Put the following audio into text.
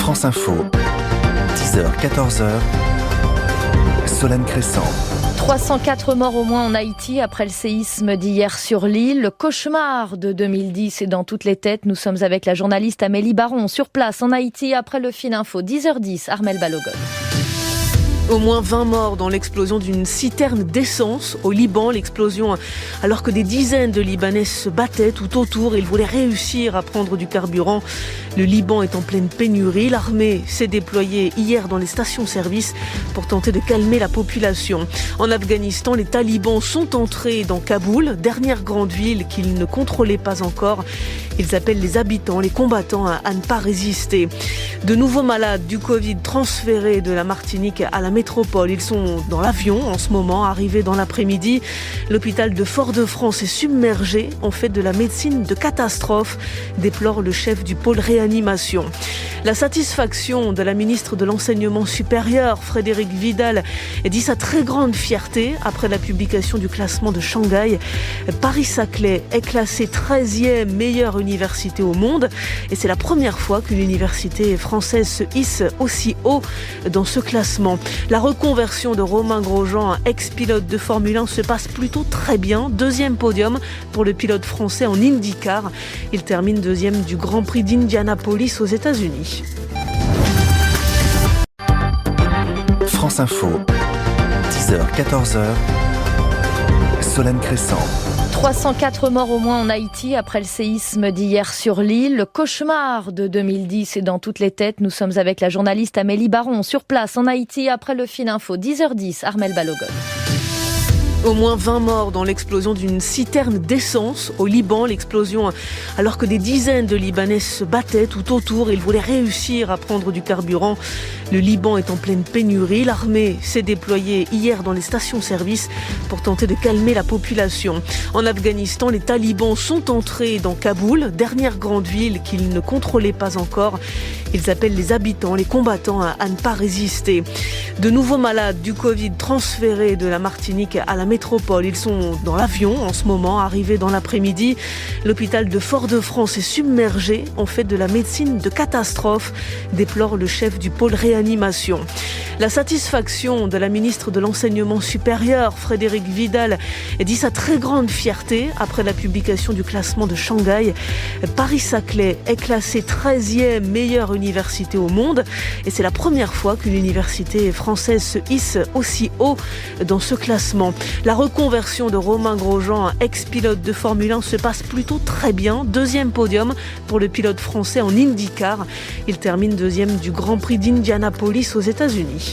France Info, 10h-14h, Solène Crescent. 304 morts au moins en Haïti après le séisme d'hier sur l'île. Le cauchemar de 2010 est dans toutes les têtes. Nous sommes avec la journaliste Amélie Baron sur place en Haïti après le fil info. 10h10, Armel Balogun. Au moins 20 morts dans l'explosion d'une citerne d'essence au Liban. L'explosion alors que des dizaines de Libanais se battaient tout autour. Ils voulaient réussir à prendre du carburant. Le Liban est en pleine pénurie. L'armée s'est déployée hier dans les stations-service pour tenter de calmer la population. En Afghanistan, les talibans sont entrés dans Kaboul, dernière grande ville qu'ils ne contrôlaient pas encore. Ils appellent les habitants, les combattants à ne pas résister. De nouveaux malades du Covid transférés de la Martinique à la métropole. Ils sont dans l'avion en ce moment, arrivés dans l'après-midi. L'hôpital de Fort-de-France est submergé. On fait de la médecine de catastrophe, déplore le chef du pôle réanimation. La satisfaction de la ministre de l'Enseignement supérieur, Frédérique Vidal, dit sa très grande fierté après la publication du classement de Shanghai. Paris-Saclay est classée 13e meilleure université au monde et c'est la première fois qu'une université française se hisse aussi haut dans ce classement. La reconversion de Romain Grosjean, ex-pilote de Formule 1, se passe plutôt très bien. Deuxième podium pour le pilote français en IndyCar. Il termine deuxième du Grand Prix d'Indianapolis aux États-Unis. France Info, 10h-14h, Solène Crescent. 304 morts au moins en Haïti après le séisme d'hier sur l'île. Le cauchemar de 2010 est dans toutes les têtes. Nous sommes avec la journaliste Amélie Baron sur place en Haïti après le fil info. 10h10, Armel Balogun. Au moins 20 morts dans l'explosion d'une citerne d'essence au Liban. L'explosion alors que des dizaines de Libanais se battaient tout autour. Ils voulaient réussir à prendre du carburant. Le Liban est en pleine pénurie. L'armée s'est déployée hier dans les stations-service pour tenter de calmer la population. En Afghanistan, les talibans sont entrés dans Kaboul, dernière grande ville qu'ils ne contrôlaient pas encore. Ils appellent les habitants, les combattants à ne pas résister. De nouveaux malades du Covid transférés de la Martinique à la métropole. Ils sont dans l'avion en ce moment, arrivés dans l'après-midi. L'hôpital de Fort-de-France est submergé. On fait de la médecine de catastrophe, déplore le chef du pôle réanimation. La satisfaction de la ministre de l'Enseignement supérieur, Frédérique Vidal, dit sa très grande fierté après la publication du classement de Shanghai. Paris-Saclay est classée 13e meilleure université au monde et c'est la première fois qu'une université française se hisse aussi haut dans ce classement. La reconversion de Romain Grosjean, ex-pilote de Formule 1, se passe plutôt très bien. Deuxième podium pour le pilote français en IndyCar. Il termine deuxième du Grand Prix d'Indianapolis aux États-Unis.